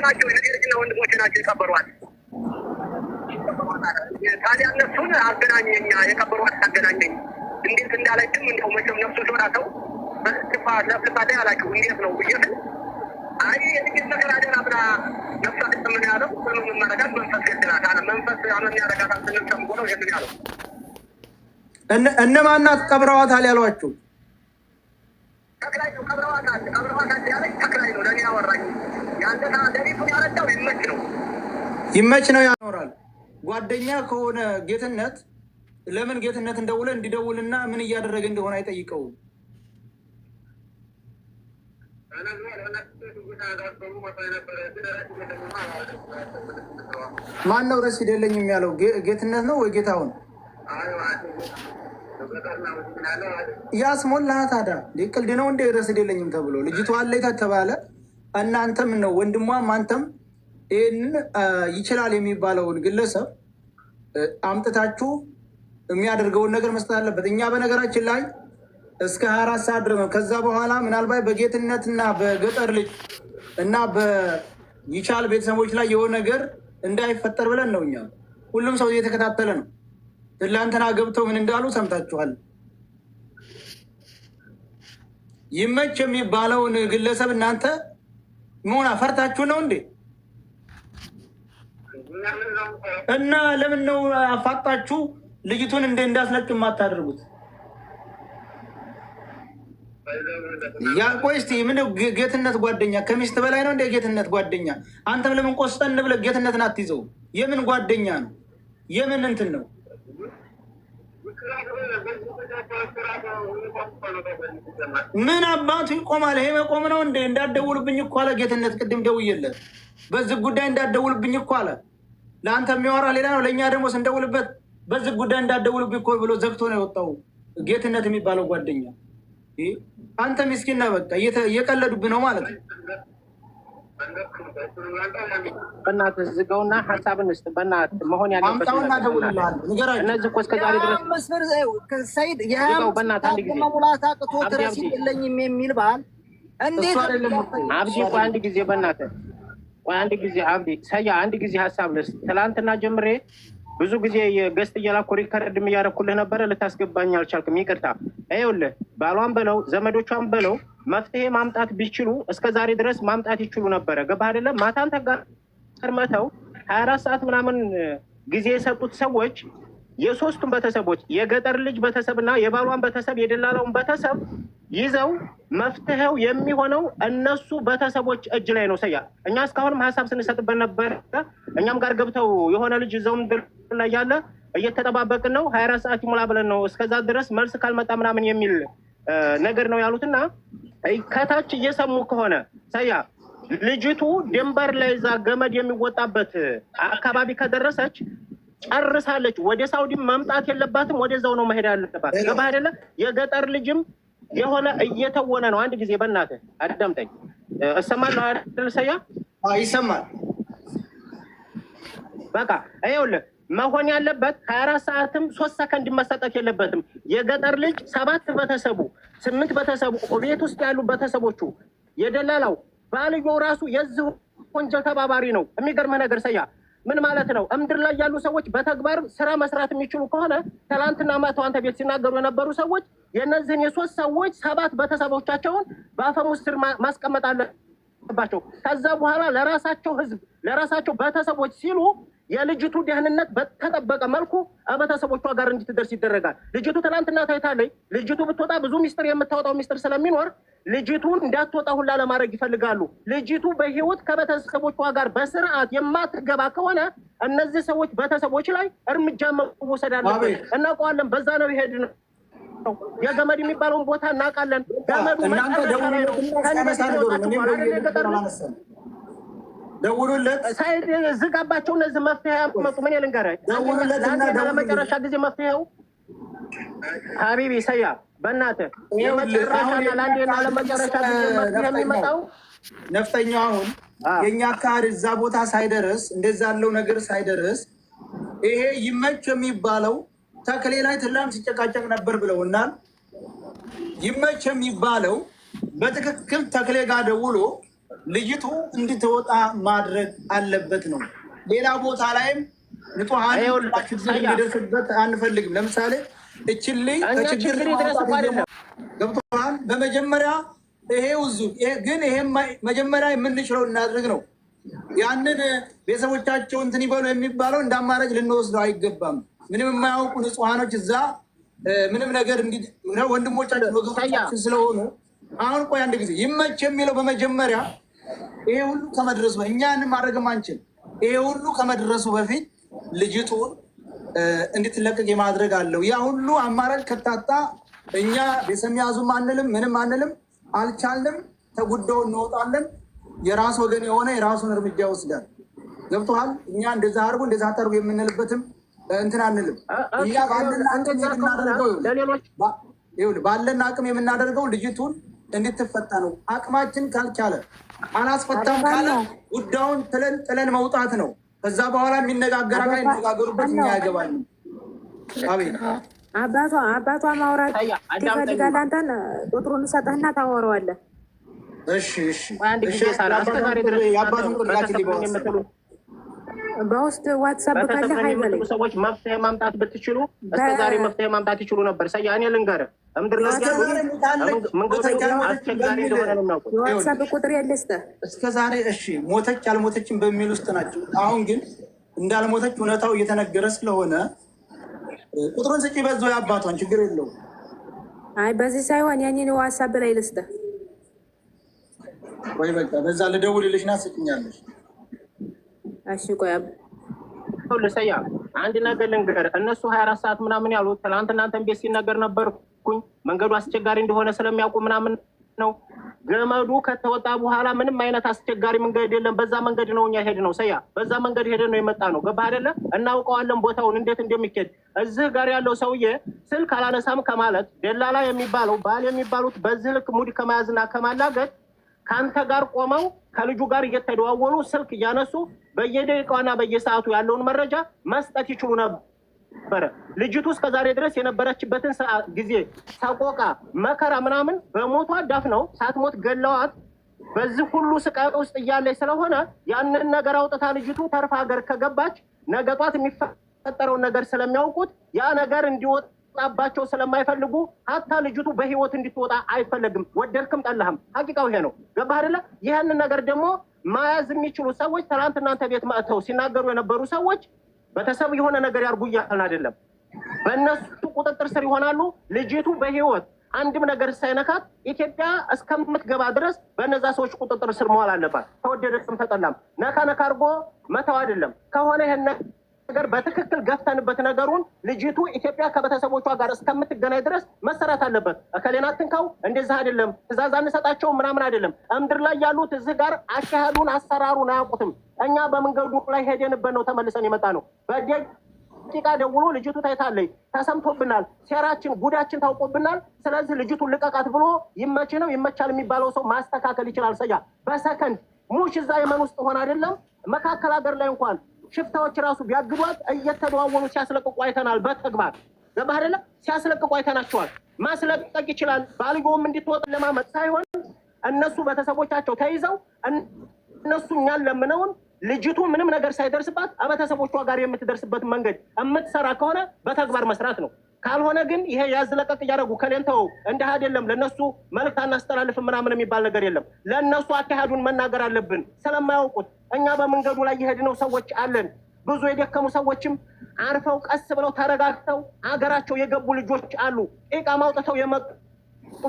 ናቸው የልጅና ወንድሞቼ ናቸው የቀበሯት። ታዲያ እነሱን አገናኘኛ የቀበሯት አገናኘኝ። እንዴት እንዳለችም እንደው መቼም ነፍሱ ሲወጣ ሰው በስፋ ለፍልፋታ ያላችሁ እንዴት ነው ብዬ አይ የልጅ ነገር አደራ ብላ ነፍሳ ምን ያለው ሁሉም መረዳት መንፈስ ገድላት አለ። መንፈስ አመን ያረጋታል ስንሰም ነው ይሄን ያለው። እነማናት ቀብረዋታል ያሏችሁ? ተክላይ ነው ቀብረዋታል ያለኝ ተክላይ ነው ለኔ ያወራኝ። ያንተ ደሪቱን ያረዳው ይመች ነው ያኖራል። ጓደኛ ከሆነ ጌትነት ለምን ጌትነት እንደውለ እንዲደውልና ምን እያደረገ እንደሆነ አይጠይቀውም? ማን ነው ረሲድ የለኝም ያለው? ጌትነት ነው ወይ ጌታውን? ያስሞላህ ታዲያ ቀልድ ነው እንደ ረሲድ የለኝም ተብሎ ልጅቷ አለኝ ተባለ። እናንተም ነው ወንድሟም አንተም ይህንን ይችላል የሚባለውን ግለሰብ አምጥታችሁ የሚያደርገውን ነገር መስጠት አለበት። እኛ በነገራችን ላይ እስከ 24 ሰዓት ድረስ ነው። ከዛ በኋላ ምናልባት በጌትነትና በገጠር ልጅ እና በይቻል ቤተሰቦች ላይ የሆነ ነገር እንዳይፈጠር ብለን ነው። እኛ ሁሉም ሰው እየተከታተለ ነው። ትላንትና ገብተው ምን እንዳሉ ሰምታችኋል። ይመች የሚባለውን ግለሰብ እናንተ መሆን አፈርታችሁ ነው እንዴ? እና ለምን ነው አፋጣችሁ ልጅቱን እንዳስለቅ የማታደርጉት? ያ ቆይ እስቲ ምን ጌትነት ጓደኛ ከሚስት በላይ ነው እንደ ጌትነት ጓደኛ? አንተም ለምን ቆስጠን ብለህ ጌትነትን አትይዘው? የምን ጓደኛ ነው? የምን እንትን ነው? ምን አባቱ ይቆማል? ይሄ መቆም ነው እንደ እንዳትደውልብኝ እኮ አለ ጌትነት። ቅድም ደውዬለት በዚህ ጉዳይ እንዳትደውልብኝ እኮ አለ። ለአንተ የሚያወራ ሌላ ነው፣ ለእኛ ደግሞ ስንደውልበት በዚህ ጉዳይ እንዳትደውልብኝ እኮ ብሎ ዘግቶ ነው የወጣው ጌትነት የሚባለው ጓደኛ። አንተ ምስኪን ነህ፣ በቃ እየቀለዱብህ ነው ማለት ነው። በእናትህ ዝጋውና ሀሳብን ስጥ። በእናትህ መሆን ያለበት እነዚህ እኮ እስከዛሬ ድረስ ሰይድ መሙላት አቅቶት ረሲድ የለኝም የሚል ባል እንዴት አብዲ ቆይ አንድ ጊዜ በእናትህ ቆይ አንድ ጊዜ አብዲ ሰያ አንድ ጊዜ ሀሳብ ልስጥ። ትላንትና ጀምሬ ብዙ ጊዜ የገስት እያላኩ ሪከርድም እያደረኩልህ ነበረ። ልታስገባኝ አልቻልክም። ይቅርታ። ይኸውልህ ባሏን በለው ዘመዶቿን በለው መፍትሄ ማምጣት ቢችሉ እስከ ዛሬ ድረስ ማምጣት ይችሉ ነበረ። ገባህ አይደለም? ማታን ተጋርመተው 24 ሰዓት ምናምን ጊዜ የሰጡት ሰዎች የሶስቱም ቤተሰቦች የገጠር ልጅ ቤተሰብና የባሏን ቤተሰብ የደላላውን ቤተሰብ ይዘው መፍትሄው የሚሆነው እነሱ ቤተሰቦች እጅ ላይ ነው። ሰያ እኛ እስካሁንም ሀሳብ ስንሰጥበት ነበር። እኛም ጋር ገብተው የሆነ ልጅ እዛውም ላይ ያለ እየተጠባበቅን ነው 24 ሰዓት ይሞላ ብለን ነው። እስከዛ ድረስ መልስ ካልመጣ ምናምን የሚል ነገር ነው ያሉትና ከታች እየሰሙ ከሆነ ሰያ ልጅቱ ድንበር ላይ እዛ ገመድ የሚወጣበት አካባቢ ከደረሰች ጨርሳለች። ወደ ሳውዲ መምጣት የለባትም፣ ወደዛው ነው መሄድ ያለባት። ገባህ አይደለ? የገጠር ልጅም የሆነ እየተወነ ነው። አንድ ጊዜ በእናትህ አዳምጠኝ። እሰማለሁ አይደል ሰያ? ይሰማል። በቃ ይኸውልህ መሆን ያለበት 24 ሰዓትም 3 ሰከንድ መሰጠት የለበትም። የገጠር ልጅ 7 ቤተሰቡ 8 ቤተሰቡ ቤት ውስጥ ያሉ ቤተሰቦቹ የደላላው ባልየው ራሱ የዚህ ወንጀል ተባባሪ ነው። የሚገርምህ ነገር ሰያ ምን ማለት ነው? እምድር ላይ ያሉ ሰዎች በተግባር ስራ መስራት የሚችሉ ከሆነ ትላንትና ማታ አንተ ቤት ሲናገሩ የነበሩ ሰዎች የነዚህን የ3 ሰዎች 7 ቤተሰቦቻቸውን በአፈሙዝ ስር ማስቀመጥ አለባቸው። ከዛ በኋላ ለራሳቸው ህዝብ ለራሳቸው ቤተሰቦች ሲሉ የልጅቱ ደህንነት በተጠበቀ መልኩ ቤተሰቦቿ ጋር እንድትደርስ ይደረጋል። ልጅቱ ትላንትና ታይታለች። ልጅቱ ብትወጣ ብዙ ሚስጥር የምታወጣው ሚስጥር ስለሚኖር ልጅቱን እንዳትወጣ ሁላ ለማድረግ ይፈልጋሉ። ልጅቱ በህይወት ከቤተሰቦቿ ጋር በስርዓት የማትገባ ከሆነ እነዚህ ሰዎች ቤተሰቦች ላይ እርምጃ መወሰድ አለበት። እናውቀዋለን። በዛ ነው ይሄድ ነው የገመድ የሚባለውን ቦታ እናውቃለን። ገመዱ ደውሉለት ሳይድ ዝጋባቸው። እነዚህ መፍትሄ ያመጡ ምን ልንገርህ፣ ለመጨረሻ ጊዜ መፍትሄው ሀቢቢ ሰያ በእናትህ የመጨረሻና ለአንዴና ለመጨረሻ ጊዜ መፍትሄ የሚመጣው ነፍጠኛው አሁን የእኛ አካባቢ እዛ ቦታ ሳይደርስ እንደዛ ያለው ነገር ሳይደርስ ይሄ ይመች የሚባለው ተክሌ ላይ ትላንት ሲጨቃጨቅ ነበር ብለውናል። ይመች የሚባለው በትክክል ተክሌ ጋር ደውሎ ልጅቱ እንድትወጣ ማድረግ አለበት ነው። ሌላ ቦታ ላይም ንጹሃን ሊደርስበት አንፈልግም። ለምሳሌ እችን ልጅ ከችግር ገብቶሃል። በመጀመሪያ ይሄው ግን ይሄ መጀመሪያ የምንችለው እናድርግ ነው። ያንን ቤተሰቦቻቸው እንትን ይበሉ የሚባለው እንደ አማራጭ ልንወስደው አይገባም። ምንም የማያውቁ ንጹሃኖች እዛ ምንም ነገር ወንድሞቻችን ወገኖቻችን ስለሆኑ አሁን ቆይ አንድ ጊዜ ይመች የሚለው በመጀመሪያ ይሄ ሁሉ ከመድረሱ እኛንም ማድረግም አንችል። ይሄ ሁሉ ከመድረሱ በፊት ልጅቱን እንድትለቀቅ የማድረግ አለው። ያ ሁሉ አማራጭ ከታጣ እኛ ቤተሰብ ያዙም አንልም፣ ምንም አንልም፣ አልቻልንም፣ ተጉዳው እንወጣለን። የራስ ወገን የሆነ የራሱን እርምጃ ይወስዳል። ገብቶሃል? እኛ እንደዛ አድርጉ እንደዛ አታርጉ የምንልበትም እንትን አንልም። እኛ ባለን አቅም የምናደርገው ልጅቱን እንድትፈታ ነው። አቅማችን ካልቻለ አላስፈታም ካለ ጉዳዩን ጥለን መውጣት ነው። ከዛ በኋላ የሚነጋገር አካል የሚነጋገሩበት እኛ ያገባል። አቤት አባቷ ማውራት ትፈልጋለህ? አንተን ቁጥሩን ሰጠህና ታወራዋለህ። እሺ በውስጥ ዋትሳፕ ካለ ሃይበለኝ ሰዎች መፍትሄ ማምጣት ብትችሉ እስከዛሬ መፍትሄ ማምጣት ይችሉ ነበር። ሰያ እኔ ልንገርህ ምድር ላይ አስቸጋሪ እንደሆነ ነው የማውቀው። የዋትሳፕ ቁጥር የለስተ እስከዛሬ እሺ ሞተች አልሞተችም በሚል ውስጥ ናቸው። አሁን ግን እንዳልሞተች እውነታው እየተነገረ ስለሆነ ቁጥሩን ስጪ በዛው ያባቷን ችግር የለውም። አይ በዚህ ሳይሆን ያኔን ዋትሳፕ ላይ ልስተ ወይ በቃ በዛ ልደውልልሽና ስጭኛለሽ። እሺ ቆይ ለሰያ አንድ ነገር ልንገር። እነሱ 24 ሰዓት ምናምን ያሉት ትናንት እናንተን ቤት ሲነገር ነበርኩኝ። መንገዱ አስቸጋሪ እንደሆነ ስለሚያውቁ ምናምን ነው። ገመዱ ከተወጣ በኋላ ምንም አይነት አስቸጋሪ መንገድ የለም። በዛ መንገድ ነው እኛ ሄድ ነው ሰያ በዛ መንገድ ሄደን ነው የመጣ ነው። ገባህ አይደለ? እናውቀዋለን ቦታውን እንዴት እንደሚኬድ። እዚህ ጋር ያለው ሰውዬ ስልክ አላነሳም ከማለት ደላላ የሚባለው ባል የሚባሉት በዚህ ልክ ሙድ ከመያዝና ከማላገጥ ከአንተ ጋር ቆመው ከልጁ ጋር እየተደዋወሉ ስልክ እያነሱ በየደቂቃውና በየሰዓቱ ያለውን መረጃ መስጠት ይችሉ ነበረ። ልጅቱ እስከዛሬ ድረስ የነበረችበትን ጊዜ ሰቆቃ፣ መከራ ምናምን በሞቷ ዳፍነው ሳትሞት ገለዋት። በዚህ ሁሉ ስቃይ ውስጥ እያለች ስለሆነ ያንን ነገር አውጥታ ልጅቱ ተርፋ ሀገር ከገባች ነገ ጧት የሚፈጠረውን ነገር ስለሚያውቁት ያ ነገር እንዲወጣባቸው ስለማይፈልጉ ሀታ ልጅቱ በህይወት እንድትወጣ አይፈለግም። ወደድክም ጠላህም ሀቂቃው ይሄ ነው። ገባህ አይደለ? ይህንን ነገር ደግሞ ማያዝ የሚችሉ ሰዎች ትናንት እናንተ ቤት መጥተው ሲናገሩ የነበሩ ሰዎች ቤተሰብ የሆነ ነገር ያርጉ እያልን አይደለም። በእነሱ ቁጥጥር ስር ይሆናሉ። ልጅቱ በህይወት አንድም ነገር ሳይነካት ኢትዮጵያ እስከምትገባ ድረስ በእነዛ ሰዎች ቁጥጥር ስር መዋል አለባት። ተወደደም ተጠላም ነካ አድርጎ መተው አይደለም። ከሆነ ይሄን ነገር በትክክል ገፍተንበት ነገሩን ልጅቱ ኢትዮጵያ ከቤተሰቦቿ ጋር እስከምትገናኝ ድረስ መሰራት አለበት። እከሌና ትንካው እንደዛ አይደለም፣ ትእዛዝ አንሰጣቸው ምናምን አይደለም። እምድር ላይ ያሉት እዚህ ጋር አካሄዱን አሰራሩን አያውቁትም። እኛ በመንገዱ ላይ ሄደንበት ነው ተመልሰን የመጣ ነው። በደቂቃ ደውሎ ልጅቱ ታይታለች፣ ተሰምቶብናል፣ ሴራችን ጉዳችን ታውቆብናል፣ ስለዚህ ልጅቱን ልቀቃት ብሎ ይመች ነው ይመቻል የሚባለው ሰው ማስተካከል ይችላል። ሰያ በሰከንድ ሙሽ እዛ የመን ውስጥ ሆነ አይደለም መካከል ሀገር ላይ እንኳን ሽፍታዎች ራሱ ቢያግዷት እየተደዋወሉ ሲያስለቅቁ አይተናል። በተግባር ገባህ አይደለ? ሲያስለቅቁ አይተናቸዋል። ማስለቀቅ ይችላል። ባልጎም እንድትወጣ ለማመጥ ሳይሆን እነሱ ቤተሰቦቻቸው ተይዘው እነሱ እኛን ለምነውን ልጅቱ ምንም ነገር ሳይደርስባት ቤተሰቦቿ ጋር የምትደርስበት መንገድ የምትሰራ ከሆነ በተግባር መስራት ነው። ካልሆነ ግን ይሄ ያዝለቀቅ እያደረጉ ከሌንተው እንዲህ አይደለም ለነሱ መልዕክት አናስተላልፍ ምናምን የሚባል ነገር የለም። ለነሱ አካሄዱን መናገር አለብን ስለማያውቁት። እኛ በመንገዱ ላይ የሄድነው ሰዎች አለን። ብዙ የደከሙ ሰዎችም አርፈው ቀስ ብለው ተረጋግተው አገራቸው የገቡ ልጆች አሉ። ኢቃማ አውጥተው የመጡ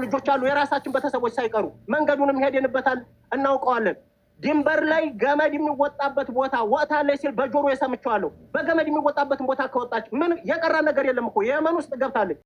ልጆች አሉ። የራሳችን ቤተሰቦች ሳይቀሩ መንገዱንም ሄደንበታል፣ እናውቀዋለን። ድንበር ላይ ገመድ የሚወጣበት ቦታ ወጣለች ሲል በጆሮ የሰምቸዋለሁ። በገመድ የሚወጣበትን ቦታ ከወጣች ምን የቀራ ነገር የለም እኮ የመን ውስጥ ገብታለች።